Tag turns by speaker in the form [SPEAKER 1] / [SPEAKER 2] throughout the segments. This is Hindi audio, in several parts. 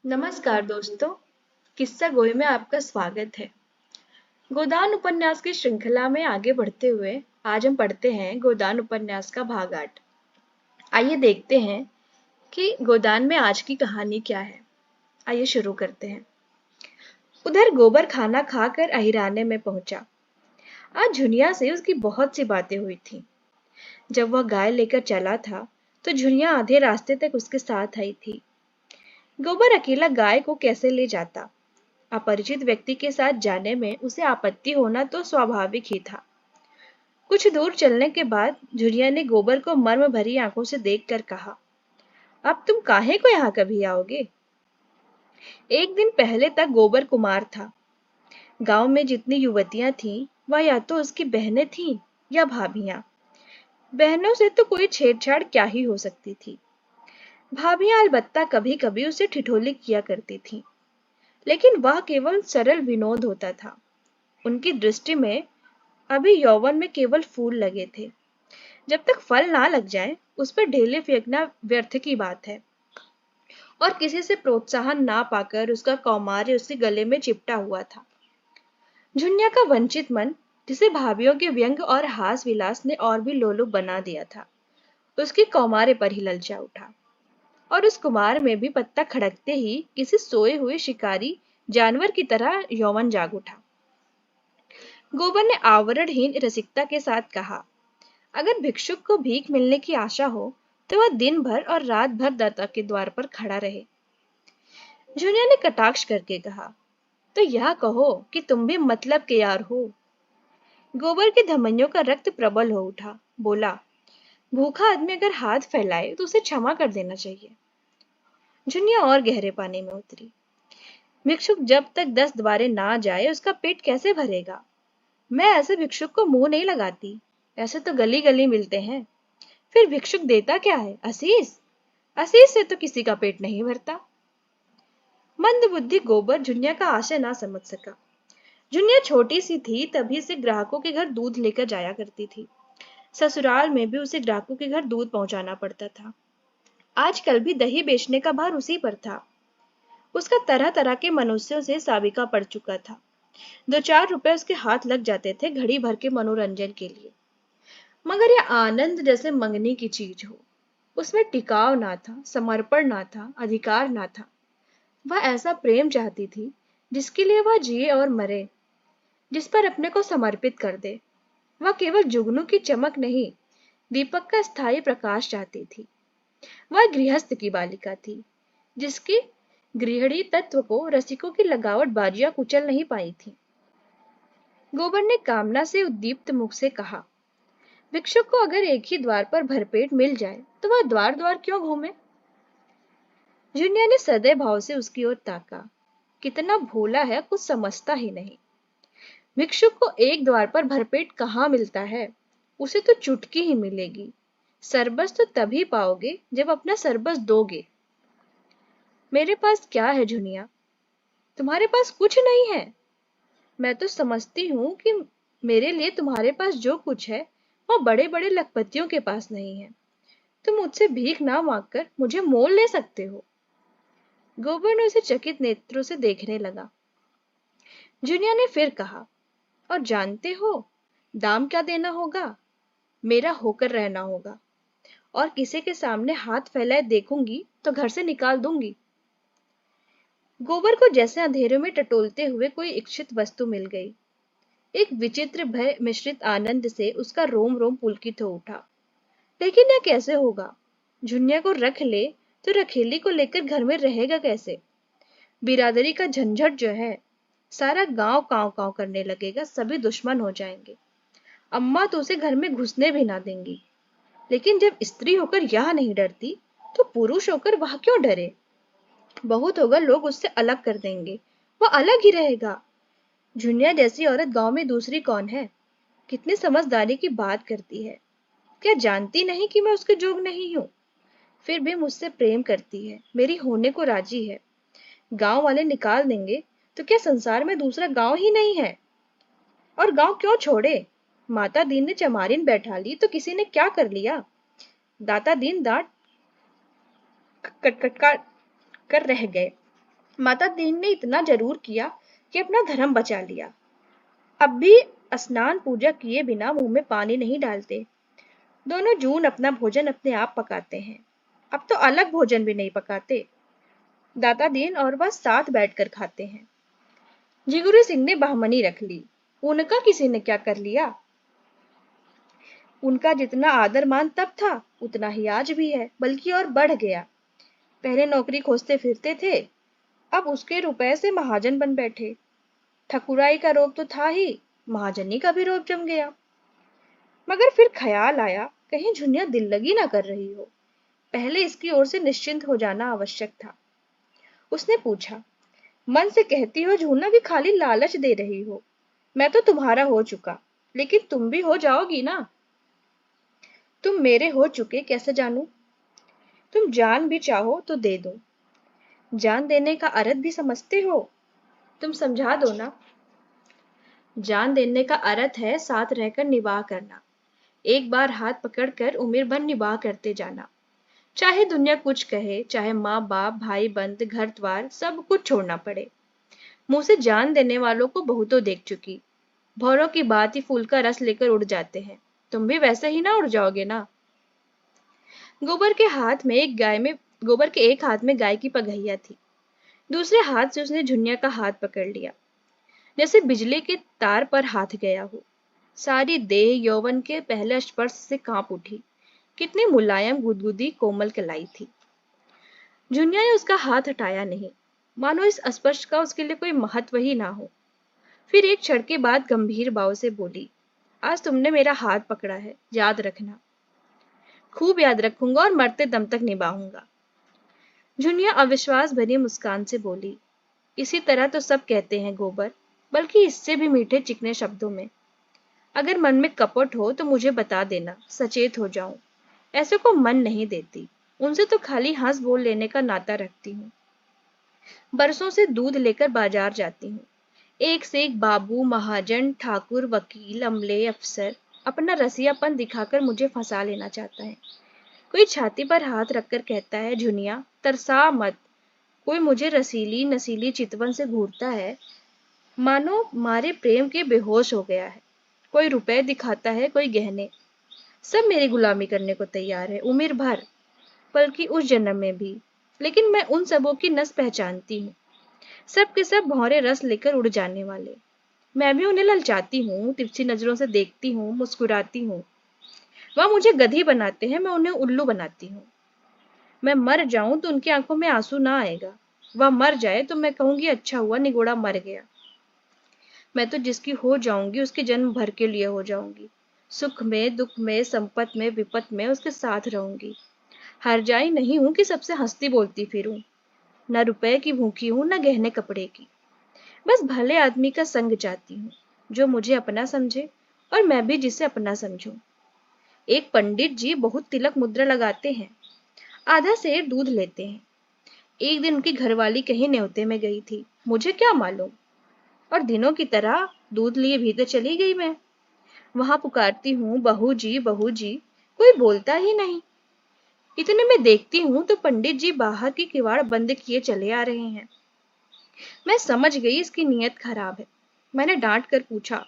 [SPEAKER 1] नमस्कार दोस्तों, किस्सा गोई में आपका स्वागत है। गोदान उपन्यास की श्रृंखला में आगे बढ़ते हुए आज हम पढ़ते हैं गोदान उपन्यास का भाग 8। आइए देखते हैं कि गोदान में आज की कहानी क्या है। आइए शुरू करते हैं। उधर गोबर खाना खाकर अहिराने में पहुंचा। आज झुनिया से उसकी बहुत सी बातें हुई थी। जब वह गाय लेकर चला था तो झुनिया आधे रास्ते तक उसके साथ आई थी। गोबर अकेला गाय को कैसे ले जाता? अपरिचित व्यक्ति के साथ जाने में उसे आपत्ति होना तो स्वाभाविक ही था। कुछ दूर चलने के बाद झुरिया ने गोबर को मर्म भरी आंखों से देखकर कहा, अब तुम काहे को यहाँ कभी आओगे? एक दिन पहले तक गोबर कुमार था। गांव में जितनी युवतियां थीं, वह या तो उसकी बहनें थीं या भाभियां। बहनों से तो कोई छेड़छाड़ क्या ही हो सकती थी। भाभियां अलबत्ता कभी कभी उसे ठिठोली किया करती थीं, लेकिन वह केवल सरल विनोद होता था। उनकी दृष्टि में अभी यौवन में केवल फूल लगे थे। जब तक फल ना लग जाए उस पर ढेले फेंकना व्यर्थ की बात है। और किसी से प्रोत्साहन ना पाकर उसका कौमार्य उसके गले में चिपटा हुआ था। झुन्या का वंचित मन, जिसे भाभियों के व्यंग और हास विलास ने और भी लोलुप बना दिया था, उसकी कौमार्य पर ही ललचा उठा। और उस कुमार में भी पत्ता खड़कते ही किसी सोए हुए शिकारी जानवर की तरह यौवन जाग उठा। गोबर ने आवरणहीन रसिकता के साथ कहा, अगर भिक्षुक को भीख मिलने की आशा हो तो वह दिन भर और रात भर दाता के द्वार पर खड़ा रहे। झुनिया ने कटाक्ष करके कहा, तो यह कहो कि तुम भी मतलब के यार हो। गोबर के धमनियों का रक्त प्रबल हो उठा। बोला, भूखा आदमी अगर हाथ फैलाए तो उसे क्षमा कर देना चाहिए। झुनिया और गहरे पानी में उतरी। भिक्षुक जब तक 10 द्वारे ना जाए उसका पेट कैसे भरेगा? मैं ऐसे भिक्षुक को मुंह नहीं लगाती। ऐसे तो गली गली मिलते हैं। फिर भिक्षुक देता क्या है? असीस? असीस से तो किसी का पेट नहीं भरता। मंद बुद्धि गोबर झुनिया का आशय ना समझ सका। झुनिया छोटी सी थी, तभी से ग्राहकों के घर दूध लेकर जाया करती थी। ससुराल में भी उसे ग्राहकों के घर दूध पहुंचाना पड़ता था। आजकल भी दही बेचने का भार उसी पर था। उसका तरह तरह के मनुष्यों से साबिका पड़ चुका था। 2-4 रुपए उसके हाथ लग जाते थे घड़ी भर के मनोरंजन के लिए। मगर यह आनंद जैसे मंगनी की चीज हो। उसमें टिकाव ना था, समर्पण ना था, अधिकार ना था। वह ऐसा प्रेम चाहती थी जिसके लिए वह जिए और मरे, जिस पर अपने को समर्पित कर दे। वह केवल जुगनू की चमक नहीं, दीपक का स्थायी प्रकाश चाहती थी। वह गृहस्थ की बालिका थी, जिसकी गृहिणी तत्व को रसिकों की लगावट बाजियां कुचल नहीं पाई थी। गोबर ने कामना से उद्दीप्त मुख से कहा, भिक्षुक को अगर एक ही द्वार पर भरपेट मिल जाए तो वह द्वार द्वार क्यों घूमे? जुनिया ने सदैव भाव से उसकी ओर ताका। कितना भोला है, कुछ समझता ही नहीं। भिक्षुक को एक द्वार पर भरपेट कहाँ मिलता है? उसे तो चुटकी ही मिलेगी। सरबस तो तभी पाओगे जब अपना सरबस दोगे। मेरे पास क्या है झुनिया? तुम्हारे पास कुछ नहीं है। मैं तो समझती हूँ कि मेरे लिए तुम्हारे पास जो कुछ है वो बड़े बड़े लखपतियों के पास नहीं है। तुम मुझसे भीख ना मांगकर मुझे मोल ले सकते हो। गोबर ने उसे चकित नेत्रों से देखने लगा। जुनिया ने फिर कहा, और जानते हो दाम क्या देना होगा? मेरा होकर रहना होगा, और किसी के सामने हाथ फैलाए देखूंगी तो घर से निकाल दूंगी। गोबर को जैसे अंधेरे में टटोलते हुए कोई इच्छित वस्तु मिल गई। एक विचित्र भय मिश्रित आनंद से उसका रोम रोम पुलकित हो उठा। लेकिन यह कैसे होगा? झुनिया को रख ले तो रखेली को लेकर घर में रहेगा कैसे? बिरादरी का झंझट जो है, सारा गांव कांव कांव करने लगेगा, सभी दुश्मन हो जाएंगे। अम्मा तो उसे घर में घुसने भी ना देंगी। लेकिन जब स्त्री होकर यह नहीं डरती तो पुरुष होकर वह क्यों डरे? बहुत होगा लोग उससे अलग कर देंगे, वह अलग ही रहेगा। झुनिया जैसी औरत गांव में दूसरी कौन है? कितनी समझदारी की बात करती है। क्या जानती नहीं कि मैं उसके जोग नहीं हूँ? फिर भी मुझसे प्रेम करती है, मेरी होने को राजी है। गांव वाले निकाल देंगे तो क्या संसार में दूसरा गांव ही नहीं है? और गांव क्यों छोड़े? माता दीन ने चमारिन बैठा ली तो किसी ने क्या कर लिया? दाता दीन दांत कटकट कर रह गए। माता दीन ने इतना जरूर किया कि अपना धर्म बचा लिया। अब भी स्नान पूजा किए बिना मुंह में पानी नहीं डालते। दोनों जून अपना भोजन अपने आप पकाते हैं। अब तो अलग भोजन भी नहीं पकाते। दाता दीन और वह साथ बैठकर खाते हैं। जिगुरु सिंह ने बहमनी रख ली। उनका किसी ने क्या कर लिया? उनका जितना आदर मान तब था उतना ही आज भी है, बल्कि और बढ़ गया। पहले नौकरी खोजते फिरते थे, अब उसके रुपए से महाजन बन बैठे। ठकुराई का रोग तो था ही, महाजनी का भी रोग जम गया। मगर फिर ख्याल आया, कहीं झुनिया दिल लगी ना कर रही हो। पहले इसकी ओर से निश्चिंत हो जाना आवश्यक था। उसने पूछा, मन से कहती हो झूना कि खाली लालच दे रही हो? मैं तो तुम्हारा हो चुका, लेकिन तुम भी हो जाओगी ना? तुम मेरे हो चुके कैसे जानूं? तुम जान भी चाहो तो दे दो। जान देने का अर्थ भी समझते हो? तुम समझा दो ना। जान देने का अर्थ है साथ रहकर निभाह करना, एक बार हाथ पकड़कर उम्र भर निभाह करते जाना। चाहे दुनिया कुछ कहे, चाहे माँ बाप भाई बंद घर द्वार सब कुछ छोड़ना पड़े। मुंह से जान देने वालों को बहुतों देख चुकी। भौरों की बात ही फूल का रस लेकर उड़ जाते हैं। तुम भी वैसे ही ना उड़ जाओगे ना? गोबर के हाथ में एक गाय में गोबर के एक हाथ में गाय की पगहिया थी, दूसरे हाथ से उसने झुनिया का हाथ पकड़ लिया, जैसे बिजली के तार पर हाथ गया हो। सारी देह यौवन के पहले स्पर्श से कांप उठी। कितनी मुलायम गुदगुदी कोमल कलाई थी। झुनिया ने उसका हाथ हटाया नहीं, मानो इस स्पर्श का उसके लिए कोई महत्व ही ना हो। फिर एक क्षण के बाद गंभीर भाव से बोली, आज तुमने मेरा हाथ पकड़ा है, याद रखना। खूब याद रखूंगा और मरते दम तक निभाऊंगा। झुनिया अविश्वास भरी मुस्कान से बोली, इसी तरह तो सब कहते हैं गोबर, बल्कि इससे भी मीठे चिकने शब्दों में। अगर मन में कपट हो तो मुझे बता देना, सचेत हो जाऊं। ऐसे को मन नहीं देती, उनसे तो खाली हंस बोल लेने का नाता रखती हूँ। बरसों से दूध लेकर बाजार जाती हूँ। एक से एक बाबू महाजन ठाकुर वकील अमले अफसर अपना रसियापन दिखाकर मुझे फंसा लेना चाहता है। कोई छाती पर हाथ रखकर कहता है, झुनिया तरसा मत। कोई मुझे रसीली नसीली चितवन से घूरता है, मानो मारे प्रेम के बेहोश हो गया है। कोई रुपए दिखाता है, कोई गहने, सब मेरी गुलामी करने को तैयार है उम्र भर, बल्कि उस जन्म में भी। लेकिन मैं उन सबों की नस पहचानती हूँ, सब के सब भौरे रस लेकर उड़ जाने वाले। मैं भी उन्हें ललचाती हूँ, तिरछी नजरों से देखती हूँ, मुस्कुराती हूँ। वह मुझे गधी बनाते हैं, मैं उन्हें उल्लू बनाती हूँ। मैं मर जाऊं तो उनकी आंखों में आंसू ना आएगा, वह मर जाए तो मैं कहूंगी अच्छा हुआ निगोड़ा मर गया। मैं तो जिसकी हो जाऊंगी उसके जन्म भर के लिए हो जाऊंगी। सुख में दुख में संपत में विपत में उसके साथ रहूंगी। हर जाई नहीं हूं कि सबसे हंसती बोलती फिरूं। न रुपए की भूखी हूं न गहने कपड़े की। बस भले आदमी का संग चाहती हूँ, जो मुझे अपना समझे और मैं भी जिसे अपना समझूं। एक पंडित जी बहुत तिलक मुद्रा लगाते हैं, आधा सेर दूध लेते हैं। एक दिन उनकी घरवाली कहीं न्योते में गई थी, मुझे क्या मालूम, और दिनों की तरह दूध लिए भीतर चली गई मैं। वहां पुकारती हूँ, बहू जी, कोई बोलता ही नहीं। इतने में देखती हूँ तो पंडित जी बाहर की किवाड़ बंद किए चले आ रहे हैं। मैं समझ गई इसकी नीयत खराब है। मैंने डांट कर पूछा,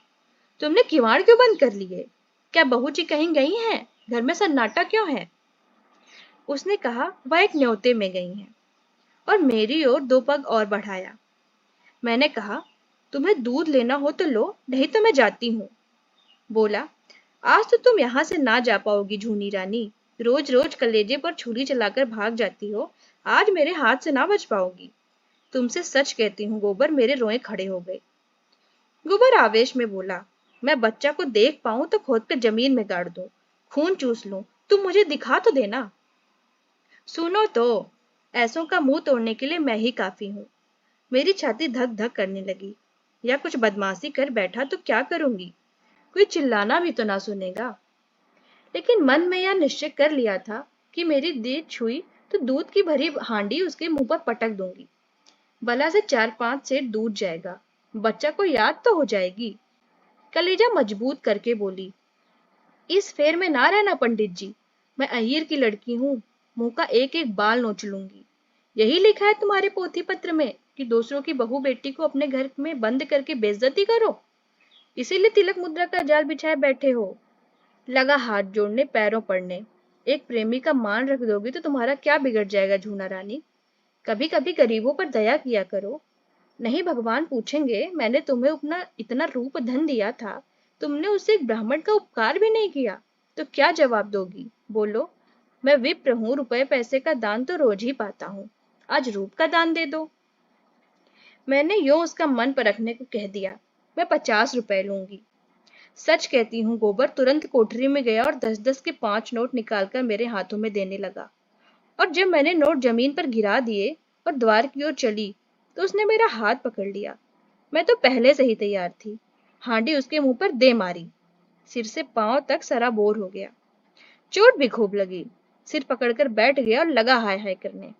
[SPEAKER 1] तुमने किवाड़ क्यों बंद कर लिए? क्या बहू जी कहीं गई हैं? घर में सन्नाटा क्यों है? उसने कहा, वह एक न्योते में गई हैं, और मेरी ओर दो पग और बढ़ाया। मैंने कहा, तुम्हें दूध लेना हो तो लो, नहीं तो मैं जाती हूँ। बोला, आज तो तुम यहाँ से ना जा पाओगी झूनी रानी, रोज रोज कलेजे पर छुरी चलाकर भाग जाती हो, आज मेरे हाथ से ना बच पाओगी। तुमसे सच कहती हूँ गोबर, मेरे रोए खड़े हो गए। गोबर आवेश में बोला, मैं बच्चा को देख पाऊं तो खोद कर जमीन में गाड़ दूं, खून चूस लूं, तुम मुझे दिखा तो देना। सुनो तो, ऐसों का मुंह तोड़ने के लिए मैं ही काफी हूँ। मेरी छाती धक धक करने लगी। या कुछ बदमाशी कर बैठा तो क्या करूंगी? कोई चिल्लाना भी तो ना सुनेगा। लेकिन मन में यह निश्चय कर लिया था कि मेरी देह छुई तो दूध की भरी हांडी उसके मुंह पर पटक दूंगी। भला से 4-5 सेर दूध जाएगा, बच्चा को याद तो हो जाएगी। कलेजा मजबूत करके बोली, इस फेर में ना रहना पंडित जी, मैं अहीर की लड़की हूँ, मुंह का एक एक बाल नोच लूंगी। यही लिखा है तुम्हारे पोथी पत्र में कि दूसरों की बहू बेटी को अपने घर में बंद करके बेइज्जती करो? इसीलिए तिलक मुद्रा का जाल बिछाए बैठे हो? लगा हाथ जोड़ने पैरों पड़ने। एक प्रेमी का मान रख दोगी तो तुम्हारा क्या बिगड़ जाएगा झूना रानी? कभी कभी गरीबों पर दया किया करो। नहीं भगवान पूछेंगे, मैंने तुम्हें अपना इतना रूप धन दिया था, तुमने उसे एक ब्राह्मण का उपकार भी नहीं किया, तो क्या जवाब दोगी? बोलो। मैं विप्र हूँ, रुपए पैसे का दान तो रोज ही पाता हूँ, आज रूप का दान दे दो। मैंने यूं उसका मन परखने को कह दिया। मैं 50 रुपए लूंगी। सच कहती हूँ गोबर तुरंत कोठरी में गया और 10-10 के 5 नोट निकालकर मेरे हाथों में देने लगा। और जब मैंने नोट जमीन पर गिरा दिए और द्वार की ओर चली तो उसने मेरा हाथ पकड़ लिया। मैं तो पहले से ही तैयार थी। हांडी उसके मुंह पर दे मारी। सिर से पांव तक सराबोर हो गया। चोट भी खूब लगी। सिर पकड़कर बैठ गया और लगा हाय हाय करने।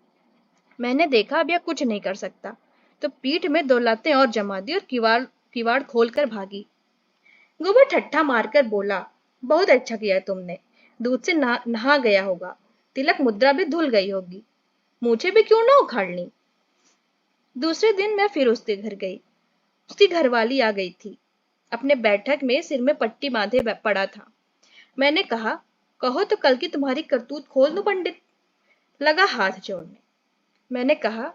[SPEAKER 1] मैंने देखा अब यह कुछ नहीं कर सकता, तो पीठ में 2 लातें और जमा दी और किवाड़ किवाड़ खोलकर भागी। गोबर ठट्ठा मारकर बोला, बहुत अच्छा किया तुमने। दूध से नहा गया होगा, तिलक मुद्रा भी धुल गई होगी, मुझे भी क्यों ना उखाड़ ली। दूसरे दिन मैं फिर उसके घर गई। उसकी घरवाली आ गई थी। अपने बैठक में सिर में पट्टी बांधे पड़ा था। मैंने कहा, कहो तो कल की तुम्हारी करतूत खोल दूं पंडित। लगा हाथ जोड़ने। मैंने कहा,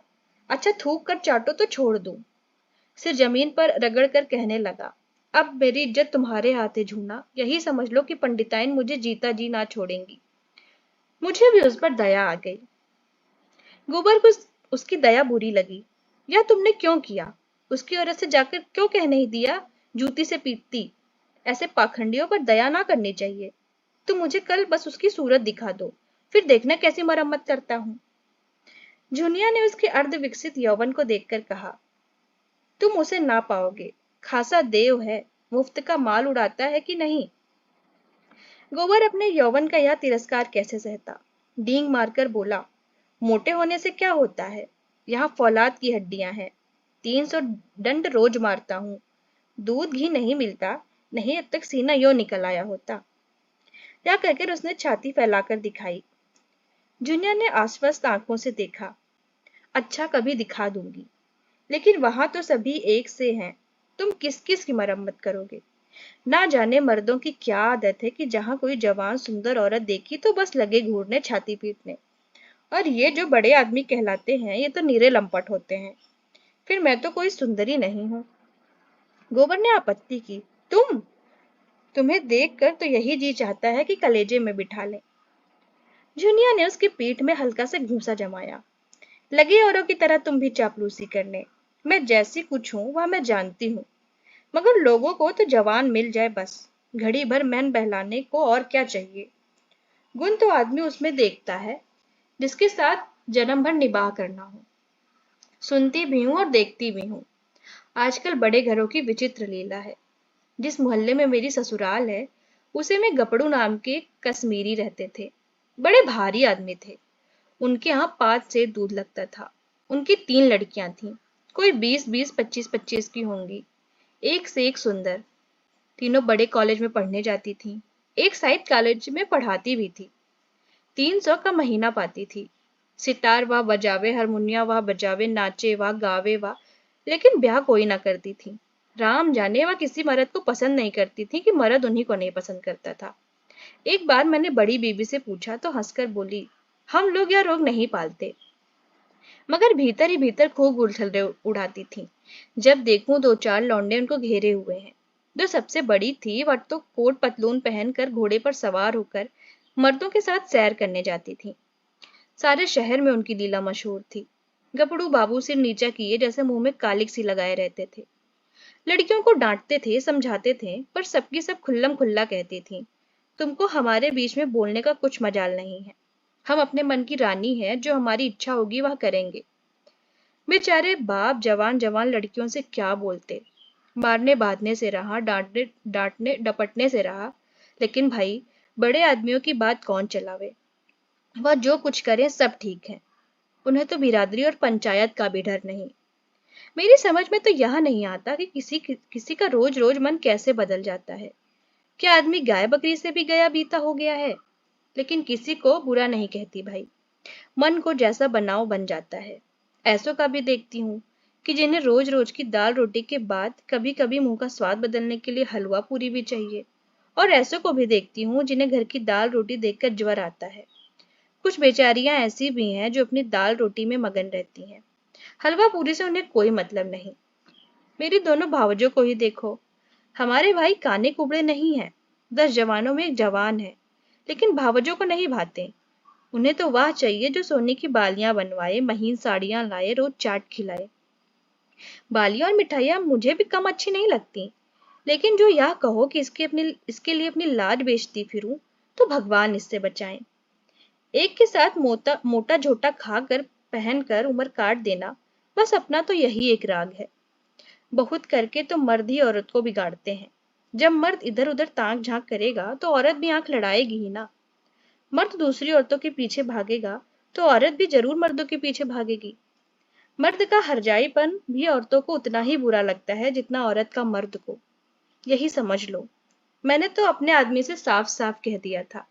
[SPEAKER 1] अच्छा थूक कर चाटो तो छोड़ दूं। सिर जमीन पर रगड़ कर कहने लगा, अब मेरी इज्जत तुम्हारे हाथ है झूना, यही समझ लो कि पंडिताइन मुझे जीता जी ना छोड़ेंगी। मुझे भी उस पर दया आ गई। गोबर को उसकी दया बुरी लगी। यह तुमने क्यों किया? उसकी औरत से जाकर क्यों कह नहीं दिया, जूती से पीटती? ऐसे पाखंडियों पर दया ना करनी चाहिए। तुम मुझे कल बस उसकी सूरत दिखा दो, फिर देखना कैसी मरम्मत करता हूँ। जुनिया ने उसके अर्ध विकसित यौवन को देखकर कहा, तुम उसे ना पाओगे, खासा देव है, मुफ्त का माल उड़ाता है कि नहीं। गोबर अपने यौवन का यह तिरस्कार कैसे सहता। डींग मारकर बोला, मोटे होने से क्या होता है, यहाँ फौलाद की हड्डियां हैं। 300 डंड रोज मारता हूँ, दूध घी नहीं मिलता, नहीं अब तक सीना यो निकल आया होता। क्या कहकर उसने छाती फैलाकर दिखाई। जुनिया ने आश्वस्त आंखों से देखा। अच्छा कभी दिखा दूंगी, लेकिन वहां तो सभी एक से हैं, तुम किस किस की मरम्मत करोगे। ना जाने मर्दों की क्या आदत है कि जहां कोई जवान सुंदर औरत देखी तो बस लगे घूरने छाती पीटने। और ये जो बड़े आदमी कहलाते हैं ये तो नीरे लंपट होते हैं। फिर मैं तो कोई सुंदरी नहीं हूँ। गोबर ने आपत्ति की, तुम्हें देखकर तो यही जी चाहता है कि कलेजे में बिठा ले। जुनिया ने उसकी पीठ में हल्का से घूंसा जमाया। लगी औरों की तरह तुम भी चापलूसी करने। मैं जैसी कुछ हूं वह मैं जानती हूँ, मगर लोगों को तो जवान मिल जाए बस, घड़ी भर मैन बहलाने को और क्या चाहिए। गुण तो आदमी उसमें देखता है जिसके साथ जन्म भर निबाह करना हो। सुनती भी हूँ और देखती भी हूँ। आजकल बड़े घरों की विचित्र लीला है। जिस मोहल्ले में मेरी ससुराल है उसे में गपड़ू नाम के कश्मीरी रहते थे। बड़े भारी आदमी थे। उनके यहाँ 5 से दूध लगता था। उनकी 3 लड़कियां थीं। कोई 20-20, 25-25 की होंगी। एक से एक सुंदर। तीनों बड़े कॉलेज में पढ़ने जाती थीं। एक साइड कॉलेज में पढ़ाती भी थी। 300 का महीना पाती थी। सितार वह बजावे, हारमोनिया वह बजावे, नाचे वह गावे वह, लेकिन ब्याह कोई ना करती थी। राम जाने वह किसी मर्द को पसंद नहीं करती थी कि मर्द उन्हीं को नहीं पसंद करता था। एक बार मैंने बड़ी बीबी से पूछा तो हंसकर बोली, हम लोग यह रोग नहीं पालते। मगर भीतर ही भीतर खूब उछल उड़ाती थी। जब देखूं 2-4 लौंडे उनको घेरे हुए हैं। जो सबसे बड़ी थी वह तो कोट पतलून पहनकर घोड़े पर सवार होकर मर्दों के साथ सैर करने जाती थी। सारे शहर में उनकी लीला मशहूर थी। गपड़ू बाबू सिर नीचा किए जैसे मुंह में कालिक सी लगाए रहते थे। लड़कियों को डांटते थे, समझाते थे, पर सबकी सब खुल्लम खुल्ला कहती थी, तुमको हमारे बीच में बोलने का कुछ मजाल नहीं है। हम अपने मन की रानी है, जो हमारी इच्छा होगी वह करेंगे। बेचारे बाप जवान जवान लड़कियों से क्या बोलते। मारने बांधने से रहा, डांटने डांटने डपटने से रहा, लेकिन भाई बड़े आदमियों की बात कौन चलावे। वह जो कुछ करें सब ठीक है। उन्हें तो बिरादरी और पंचायत का भी डर नहीं। मेरी समझ में तो यह नहीं आता कि किसी का रोज रोज मन कैसे बदल जाता है। क्या आदमी गाय बकरी से भी गया बीता हो गया है? लेकिन किसी को बुरा नहीं कहती भाई। मन को जैसा बनाओ बन जाता है। ऐसों का भी देखती हूँ। कि जिन्हें रोज रोज की दाल रोटी के बाद कभी कभी मुंह का स्वाद बदलने के लिए हलवा पूरी भी चाहिए। और ऐसों को भी देखती हूँ जिन्हें घर की दाल रोटी देखकर ज्वर आता है। कुछ बेचारियां ऐसी भी हैं जो अपनी दाल रोटी में मगन रहती हैं। हलवा पूरी से उन्हें कोई मतलब नहीं। मेरी दोनों भावजों को ही देखो। हमारे भाई काने कुबड़े नहीं हैं। 10 जवानों में एक जवान है। लेकिन भावजों को नहीं भाते। उन्हें तो वह चाहिए जो सोने की बालियां बनवाए, महीन साड़ियां लाए, रोज चाट खिलाए। बालियां और मिठाइयां मुझे भी कम अच्छी नहीं लगती। लेकिन जो यह कहो कि इसके लिए अपनी लाज बेचती फिरूं, तो भगवान इससे बचाए। एक के साथ मोटा मोटा झोटा खाकर पहनकर उम्र काट देना, बस अपना तो यही एक राग है। बहुत करके तो मर्द ही औरत को बिगाड़ते हैं। जब मर्द इधर उधर ताक झांक करेगा तो औरत भी आंख लड़ाएगी ही ना। मर्द दूसरी औरतों के पीछे भागेगा तो औरत भी जरूर मर्दों के पीछे भागेगी। मर्द का हरजाईपन भी औरतों को उतना ही बुरा लगता है जितना औरत का मर्द को। यही समझ लो। मैंने तो अपने आदमी से साफ साफ कह दिया था,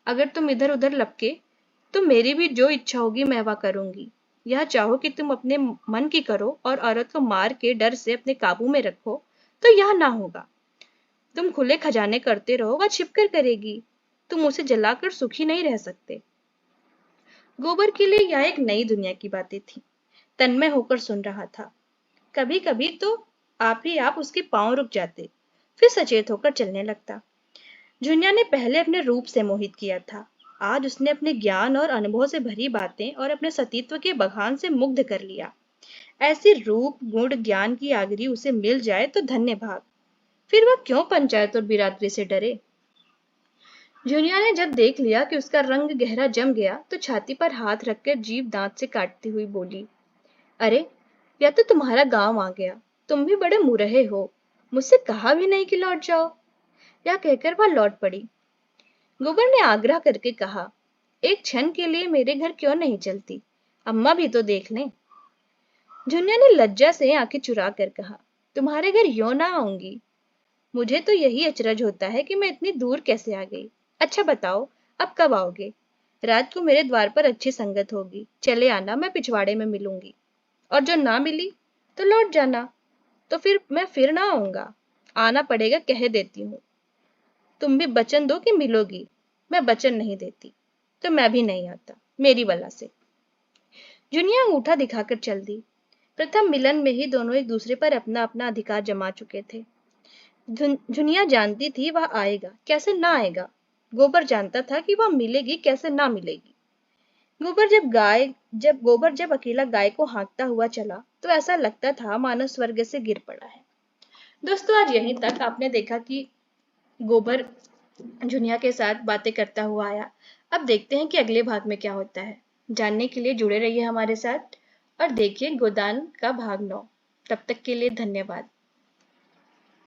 [SPEAKER 1] अगर तुम इधर उधर लपके तो मेरी भी जो इच्छा होगी मैं वह करूंगी। यह चाहो कि तुम अपने मन की करो और औरत को मार के डर से अपने काबू में रखो, तो यह ना होगा। तुम खुले खजाने करते रहो, वह छिपकर करेगी। तुम उसे जलाकर सुखी नहीं रह सकते। गोबर के लिए यह एक नई दुनिया की बातें थी। तन्मय होकर सुन रहा था। कभी कभी तो आप ही आप उसके पांव रुक जाते, फिर सचेत होकर चलने लगता। जुनिया ने पहले अपने रूप से मोहित किया था। आज उसने अपने ज्ञान और अनुभव से भरी बातें और अपने सतीत्व के बखान से मुग्ध कर लिया। ऐसी रूप गुण ज्ञान की आगरी उसे मिल जाए तो धन्य भाग। फिर वह क्यों पंचायत और बिरादरी से डरे। जुनिया ने जब देख लिया कि उसका रंग गहरा जम गया तो छाती पर हाथ रखकर जीभ दांत से काटती हुई बोली, अरे या तो तुम्हारा गांव आ गया। तुम भी बड़े मुरहे हो। मुझसे कहा भी नहीं कि लौट जाओ। यह कहकर वह लौट पड़ी। गोबर ने आग्रह करके कहा, एक क्षण के लिए मेरे घर क्यों नहीं चलती। अम्मा भी तो देख लें। जुनिया ने लज्जा से आंखें चुरा कर कहा, तुम्हारे घर यूं ना आऊंगी। मुझे तो यही अचरज होता है कि मैं इतनी दूर कैसे आ गई। अच्छा बताओ, अब कब आओगे। रात को मेरे द्वार पर अच्छी संगत होगी, चले आना, मैं पिछवाड़े में मिलूंगी। और जो ना मिली तो लौट जाना। तो फिर मैं फिर ना आऊंगा। आना पड़ेगा, कह देती हूँ। तुम भी वचन दो कि मिलोगी। मैं वचन नहीं देती तो मैं भी नहीं आता, मेरी बला से। जुनिया अंगूठा दिखाकर चल दी। प्रथम मिलन में ही दोनों एक दूसरे पर अपना अपना अधिकार जमा चुके थे। जुनिया जानती थी वह आएगा, कैसे ना आएगा। गोबर जानता था कि वह मिलेगी, कैसे ना मिलेगी। गोबर जब अकेला गाय को हाँकता हुआ चला तो ऐसा लगता था मानो स्वर्ग से गिर पड़ा है। दोस्तों, आज यहीं तक आपने देखा कि गोबर जुनिया के साथ बातें करता हुआ आया। अब देखते हैं कि अगले भाग में क्या होता है। जानने के लिए जुड़े रहिए हमारे साथ और देखिए गोदान का भाग 9। तब तक के लिए धन्यवाद।